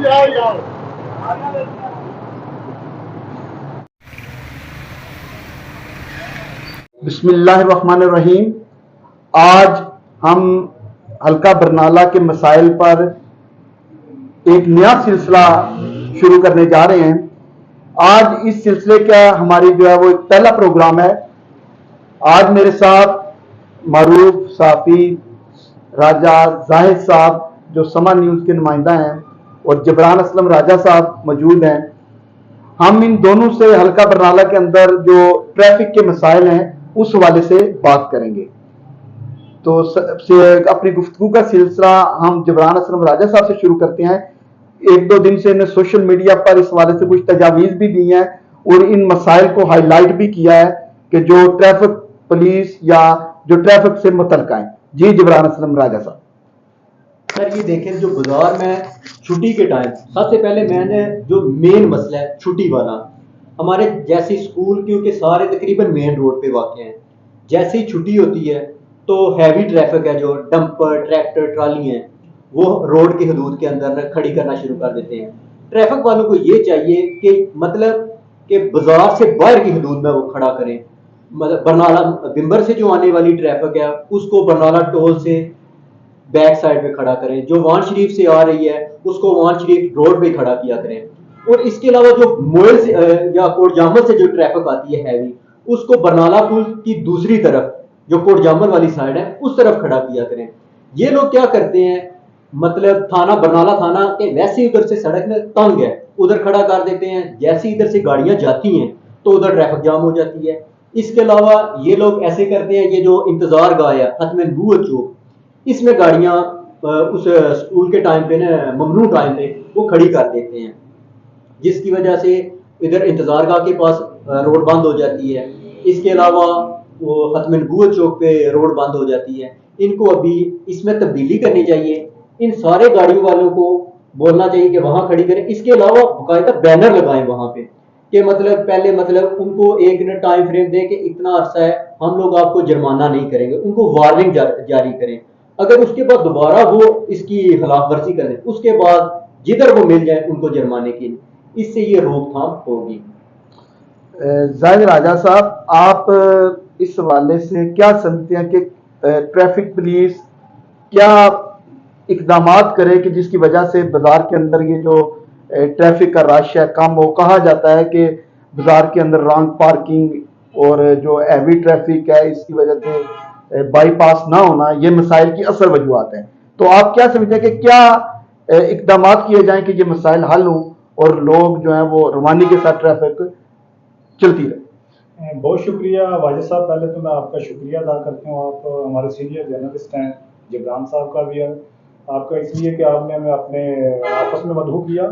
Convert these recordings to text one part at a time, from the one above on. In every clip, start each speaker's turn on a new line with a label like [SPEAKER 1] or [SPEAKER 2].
[SPEAKER 1] بسم اللہ الرحمن الرحیم. آج ہم حلقہ برنالہ کے مسائل پر ایک نیا سلسلہ شروع کرنے جا رہے ہیں. آج اس سلسلے کا ہماری جو ہے وہ ایک پہلا پروگرام ہے. آج میرے ساتھ معروف صحافی راجہ زاہد صاحب جو سما نیوز کے نمائندہ ہیں اور جبران اسلم راجہ صاحب موجود ہیں. ہم ان دونوں سے حلقہ برنالہ کے اندر جو ٹریفک کے مسائل ہیں اس حوالے سے بات کریں گے. تو اپنی گفتگو کا سلسلہ ہم جبران اسلم راجہ صاحب سے شروع کرتے ہیں. ایک دو دن سے انہیں سوشل میڈیا پر اس حوالے سے کچھ تجاویز بھی دی ہیں اور ان مسائل کو ہائی لائٹ بھی کیا ہے کہ جو ٹریفک پولیس یا جو ٹریفک سے متعلقہ ہیں. جی جبران اسلم راجہ صاحب.
[SPEAKER 2] سر یہ دیکھیں جو بازار میں چھٹی کے ٹائم سب سے پہلے میں نے جو مین مسئلہ ہے چھٹی والا، ہمارے جیسے اسکول کیونکہ سارے تقریباً مین روڈ پہ واقع ہیں، جیسے ہی چھٹی ہوتی ہے تو ہیوی ٹریفک ہے جو ڈمپر ٹریکٹر ٹرالی ہیں وہ روڈ کے حدود کے اندر کھڑی کرنا شروع کر دیتے ہیں. ٹریفک والوں کو یہ چاہیے کہ مطلب کہ بازار سے باہر کی حدود میں وہ کھڑا کریں. مطلب برنالہ بمبر سے جو آنے والی ٹریفک ہے اس کو برنالہ ٹول سے بیک سائڈ پہ کھڑا کریں، جو وان شریف سے آ رہی ہے اس کو وان شریف روڈ پہ کھڑا کیا کریں. اور اس کے علاوہ جو موئل سے یا کوٹ جامل سے جو ٹریفک آتی ہے ہیوی اس کو برنالہ پل کی دوسری طرف جو کوٹ جامل والی سائڈ ہے اس طرف کھڑا کیا کریں. یہ لوگ کیا کرتے ہیں مطلب تھانہ برنالہ تھانہ کے ویسے ادھر سے سڑک میں تنگ ہے ادھر کھڑا کر دیتے ہیں، جیسے ادھر سے گاڑیاں جاتی ہیں تو ادھر ٹریفک جام ہو جاتی ہے. اس کے علاوہ یہ لوگ ایسے کرتے ہیں یہ جو انتظار گاہ ہے ختم نبوت چوک اس میں گاڑیاں اس اسکول کے ٹائم پہ نا ممنوع ٹائم پہ وہ کھڑی کر دیتے ہیں، جس کی وجہ سے ادھر انتظار گاہ کے پاس روڈ بند ہو جاتی ہے. اس کے علاوہ وہ ختم نبوت چوک پہ روڈ بند ہو جاتی ہے. ان کو ابھی اس میں تبدیلی کرنی چاہیے، ان سارے گاڑیوں والوں کو بولنا چاہیے کہ وہاں کھڑی کریں. اس کے علاوہ باقاعدہ بینر لگائیں وہاں پہ کہ مطلب پہلے مطلب ان کو ایک ٹائم فریم دے کہ اتنا عرصہ ہے ہم لوگ آپ کو جرمانہ نہیں کریں گے، ان کو وارننگ جاری کریں. اگر اس کے بعد دوبارہ وہ اس کی خلاف ورزی کریں اس کے بعد جدھر وہ مل جائے ان کو جرمانے کی، اس سے یہ روک تھام ہوگی.
[SPEAKER 1] زاہد راجہ صاحب آپ اس حوالے سے کیا سمجھتے ہیں کہ ٹریفک پولیس کیا اقدامات کرے کہ جس کی وجہ سے بازار کے اندر یہ جو ٹریفک کا رش ہے کم ہو؟ کہا جاتا ہے کہ بازار کے اندر رانگ پارکنگ اور جو ہیوی ٹریفک ہے اس کی وجہ سے بائی پاس نہ ہونا یہ مسائل کی اصل وجوہات ہیں. تو آپ کیا سمجھتے ہیں کہ کیا اقدامات کیے جائیں کہ یہ مسائل حل ہوں اور لوگ جو ہیں وہ روانی کے ساتھ ٹریفک چلتی رہے؟
[SPEAKER 3] بہت شکریہ واجد صاحب. پہلے تو میں آپ کا شکریہ ادا کرتا ہوں، آپ ہمارے سینئر جرنلسٹ ہیں. جبران صاحب کا بھی ہے آپ کا اس لیے کہ آپ نے ہمیں اپنے آپس میں مدعو کیا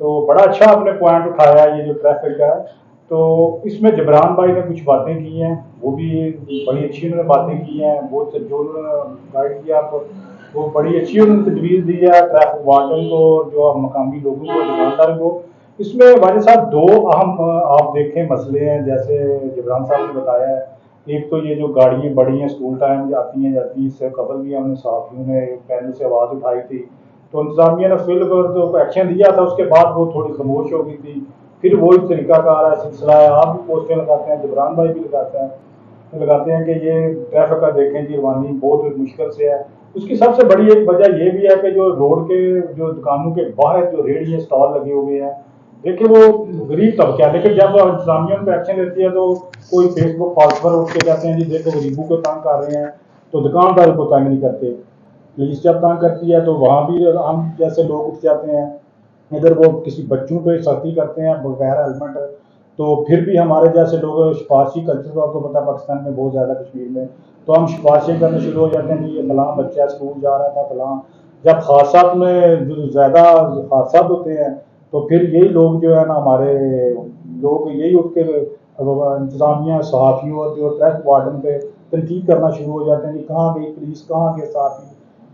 [SPEAKER 3] تو بڑا اچھا آپ نے پوائنٹ اٹھایا یہ جو ٹریفک کا ہے. تو اس میں جبران بھائی نے کچھ باتیں کی ہیں وہ بھی بڑی اچھی انہوں نے باتیں کی ہیں. وہ جو انہوں نے گائیڈ کیا آپ وہ بڑی اچھی انہوں نے تجویز دی ہے ٹریفک وارڈن کو جو مقامی لوگوں کو دکاندار کو. اس میں واجد صاحب دو اہم آپ دیکھیں مسئلے ہیں جیسے جبران صاحب نے بتایا ہے. ایک تو یہ جو گاڑیاں بڑی ہیں اسکول ٹائم جاتی ہیں اس سے قبل بھی ہم نے صحافیوں نے پہلے سے آواز اٹھائی تھی تو انتظامیہ نے فل کر تو ایکشن دیا تھا. اس کے بعد وہ تھوڑی خاموش ہو گئی تھی. پھر وہی طریقہ کار ہے سلسلہ ہے، آپ بھی پوسٹیں لگاتے ہیں جبران بھائی بھی لگاتے ہیں کہ یہ ٹریفک کا دیکھیں جی روانی بہت مشکل سے ہے. اس کی سب سے بڑی ایک وجہ یہ بھی ہے کہ جو روڈ کے جو دکانوں کے باہر جو ریڑھی اسٹال لگے ہوئے ہیں دیکھیں وہ غریب طبقہ ہے، لیکن جب انتظامیہ پہ ایکشن لیتی ہے تو کوئی فیس بک فالوور اٹھ کے کہتے ہیں جی دیکھو غریبوں کو تنگ کر رہے ہیں تو دکاندار کو تنگ نہیں کرتے. پولیس جب تنگ کرتی ہے تو وہاں بھی ہم جیسے لوگ اٹھ جاتے ہیں. ادھر وہ کسی بچوں پہ سختی کرتے ہیں بغیر ہیلمٹ تو پھر بھی ہمارے جیسے لوگ سفارشی کلچر تو آپ کو پتا پاکستان میں بہت زیادہ کشمیر میں تو ہم سفارشیں کرنے شروع ہو جاتے ہیں. یہ فلاں بچہ اسکول جا رہا تھا فلاں. جب حادثات میں جو زیادہ حادثات ہوتے ہیں تو پھر یہی لوگ جو ہے نا ہمارے لوگ یہی اٹھ کے انتظامیہ صحافیوں اور جو ٹریفک وارڈن پہ تنقید کرنا شروع ہو جاتے ہیں کہ کہاں گئی پولیس کہاں گئے صحافی.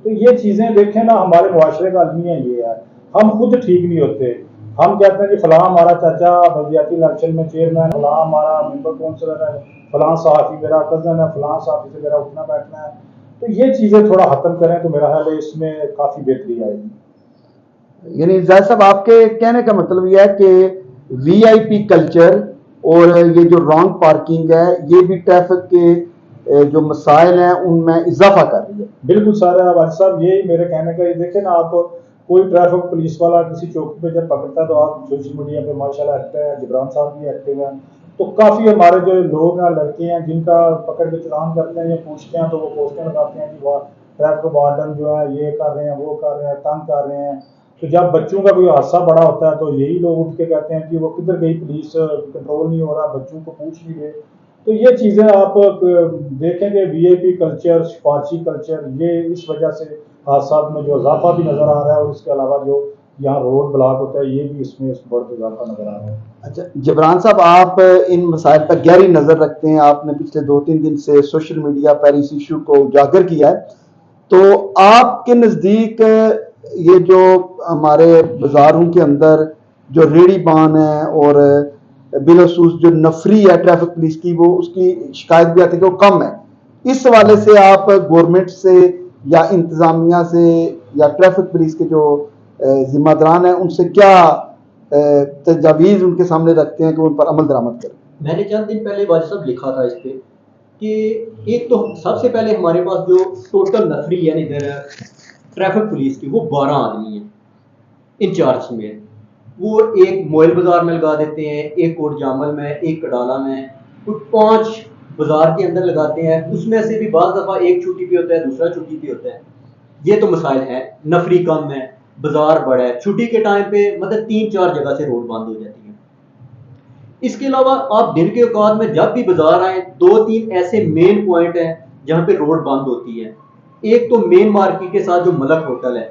[SPEAKER 3] تو یہ چیزیں دیکھیں نا ہمارے معاشرے کا المیہ یہ ہے ہم خود ٹھیک نہیں ہوتے. ہم کہتے ہیں کہ فلاں ہمارا چاچا بلدیاتی الیکشن میں چیئرمین، فلاں ہمارا ممبر کونسلر ہے، فلاں صحافی میرا کزن ہے، فلاں صحافی سے میرا اٹھنا بیٹھنا ہے. تو یہ چیزیں تھوڑا ختم کریں تو میرا خیال ہے اس میں کافی بہتری آئے گی.
[SPEAKER 1] یعنی زاہد صاحب آپ کے کہنے کا مطلب یہ ہے کہ وی آئی پی کلچر اور یہ جو رانگ پارکنگ ہے یہ بھی ٹریفک کے جو مسائل ہیں ان میں اضافہ کر رہی ہے.
[SPEAKER 3] بالکل سارے آباد صاحب یہی میرے کہنے کا. یہ دیکھیں نا آپ کوئی ٹریفک پولیس والا کسی چوکی پہ جب پکڑتا ہے تو آپ سوشل میڈیا پہ ماشاءاللہ ایکٹیو ہیں, جبران صاحب بھی ایکٹیو ہیں, تو کافی ہمارے جو لوگ ہیں لڑکے ہیں جن کا پکڑ کے چلان کرتے ہیں یا پوچھتے ہیں تو وہ پوسٹیں لگاتے ہیں کہ وہ ٹریفک وارڈن جو ہے یہ کر رہے ہیں وہ کر رہے ہیں تنگ کر رہے ہیں. تو جب بچوں کا کوئی حادثہ بڑا ہوتا ہے تو یہی لوگ اٹھ کے کہتے ہیں کہ وہ کدھر گئی پولیس, کنٹرول نہیں ہو رہا, بچوں کو پوچھ نہیں رہے. تو یہ چیزیں آپ دیکھیں گے وی آئی پی کلچر, سفارشی کلچر, یہ اس وجہ سے حادثات میں جو اضافہ بھی نظر آ رہا ہے, اور اس کے علاوہ جو یہاں روڈ بلاک ہوتا ہے یہ بھی اس میں بڑھ اضافہ نظر آ رہا ہے.
[SPEAKER 1] اچھا جبران صاحب, آپ ان مسائل پر گہری نظر رکھتے ہیں, آپ نے پچھلے 2-3 دن سے سوشل میڈیا پر اس ایشو کو اجاگر کیا ہے, تو آپ کے نزدیک یہ جو ہمارے بازاروں کے اندر جو ریڑی بان ہے اور بالخصوص جو نفری ہے ٹریفک پولیس کی, وہ اس کی شکایت بھی آتی ہے کہ وہ کم ہے, اس حوالے سے آپ گورنمنٹ سے یا انتظامیہ سے یا ٹریفک پولیس کے جو ذمہ داران ہیں ان سے کیا تجاویز ان کے سامنے رکھتے ہیں کہ ان پر عمل درآمد کریں؟
[SPEAKER 2] میں نے چند دن پہلے واجد صاحب لکھا تھا اس پہ کہ ایک تو سب سے پہلے ہمارے پاس جو ٹوٹل نفری یعنی ٹریفک پولیس کی وہ 12 آدمی ہیں انچارج میں. وہ ایک موئل بازار میں لگا دیتے ہیں, ایک کوٹ جامل میں, ایک کڈالہ میں, کچھ 5 بازار کے اندر لگاتے ہیں. اس میں سے بھی بعض دفعہ ایک چھٹی پہ ہوتا ہے, دوسرا چھٹی پہ ہوتا ہے. یہ تو مسائل ہیں. نفری کم ہے, بازار بڑا ہے, چھٹی کے ٹائم پہ مطلب 3-4 جگہ سے روڈ بند ہو جاتی ہے. اس کے علاوہ آپ دن کے اوقات میں جب بھی بازار آئیں 2-3 ایسے مین پوائنٹ ہیں جہاں پہ روڈ بند ہوتی ہے. ایک تو مین مارکیٹ کے ساتھ جو ملک ہوٹل ہے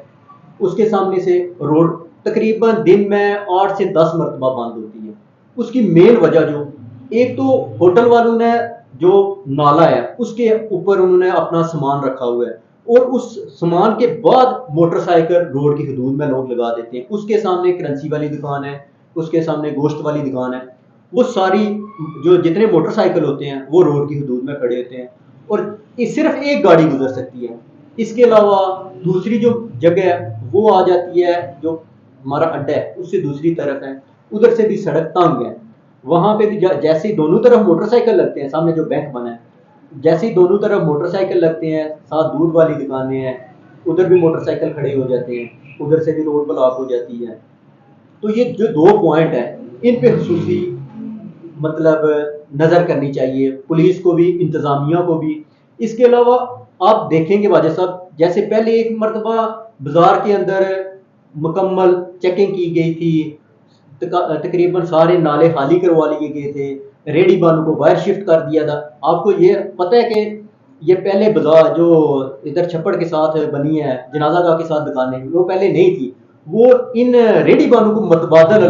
[SPEAKER 2] اس کے سامنے سے روڈ تقریباً دن میں 8 سے 10 مرتبہ بند ہوتی ہے. اس کی مین وجہ جو ایک تو ہوٹل والوں نے جو نالا ہے اس کے اوپر انہوں نے اپنا سامان رکھا ہوا ہے, اور اس سامان کے بعد موٹر سائیکل روڈ کی حدود میں لوگ لگا دیتے ہیں. اس کے سامنے کرنسی والی دکان ہے, اس کے سامنے گوشت والی دکان ہے. وہ ساری جو جتنے موٹر سائیکل ہوتے ہیں وہ روڈ کی حدود میں کھڑے ہوتے ہیں, اور صرف ایک گاڑی گزر سکتی ہے. اس کے علاوہ دوسری جو جگہ ہے وہ آ جاتی ہے جو ہمارا اڈا ہے اس سے دوسری طرف ہے, ادھر سے بھی سڑک تنگ ہے. وہاں پہ بھی جیسے ہی دونوں طرف موٹر سائیکل لگتے ہیں, سامنے جو بینک بنا ہے, جیسے ہی دونوں طرف موٹر سائیکل لگتے ہیں, ساتھ دودھ والی دکانیں ہیں, ادھر بھی موٹر سائیکل کھڑے ہو جاتے ہیں, ادھر سے بھی روڈ بلاک ہو جاتی ہے. تو یہ جو 2 پوائنٹ ہیں ان پہ خصوصی مطلب نظر کرنی چاہیے پولیس کو بھی, انتظامیہ کو بھی. اس کے علاوہ آپ دیکھیں گے واجد صاحب, جیسے پہلے ایک مرتبہ بازار کے اندر مکمل چیکنگ کی گئی تھی, تقریباً سارے نالے خالی کروا لیے گئے تھے, ریڈی بانوں کو باہر شفٹ کر دیا تھا. آپ کو یہ پتہ ہے کہ یہ پہلے بازار جو ادھر چھپڑ کے ساتھ بنی ہے جنازہ گاہ کے ساتھ دکانیں, وہ پہلے نہیں تھی. وہ ان ریڈی بانوں کو متبادل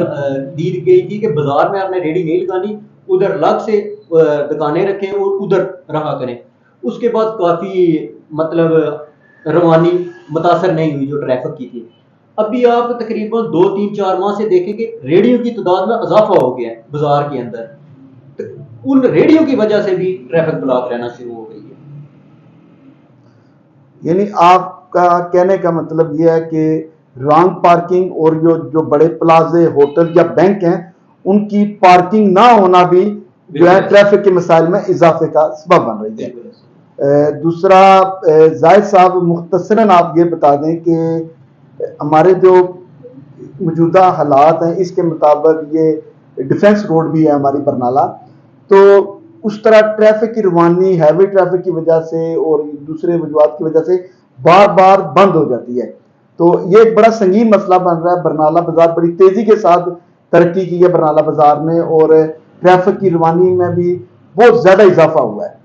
[SPEAKER 2] دی گئی تھی کہ بازار میں آپ نے ریڈی نہیں لگانی, ادھر الگ سے دکانیں رکھیں اور ادھر رہا کریں. اس کے بعد کافی مطلب روانی متاثر نہیں ہوئی جو ٹریفک کی تھی. ابھی آپ تقریباً 2-3-4 ماہ سے دیکھیں کہ ریڈیو کی تعداد میں اضافہ ہو گیا ہے بازار کے اندر. ان ریڈیو کی وجہ سے بھی ٹریفک بلاک رہنا شروع ہو گئی ہے.
[SPEAKER 1] یعنی آپ کا کہنے کا مطلب یہ ہے کہ رانگ پارکنگ اور جو بڑے پلازے ہوٹل یا بینک ہیں ان کی پارکنگ نہ ہونا بھی جو ہے ٹریفک کے مسائل میں اضافے کا سبب بن رہی ہے. دوسرا زاہد صاحب مختصراً آپ یہ بتا دیں کہ ہمارے جو موجودہ حالات ہیں اس کے مطابق یہ ڈیفنس روڈ بھی ہے ہماری برنالہ, تو اس طرح ٹریفک کی روانی ہیوی ٹریفک کی وجہ سے اور دوسرے وجوہات کی وجہ سے بار بار بند ہو جاتی ہے. تو یہ ایک بڑا سنگین مسئلہ بن رہا ہے. برنالہ بازار بڑی تیزی کے ساتھ ترقی کی ہے برنالہ بازار نے, اور ٹریفک کی روانی میں بھی بہت زیادہ اضافہ ہوا ہے.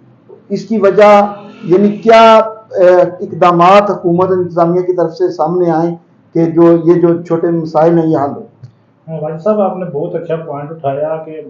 [SPEAKER 1] اس کی وجہ یعنی کیا اقدامات حکومت انتظامیہ کی طرف سے سامنے آئیں کہ یہ جو چھوٹے مسائل ہیں یہ حل ہو؟
[SPEAKER 3] بھائی صاحب آپ نے بہت اچھا پوائنٹ اٹھایا کہ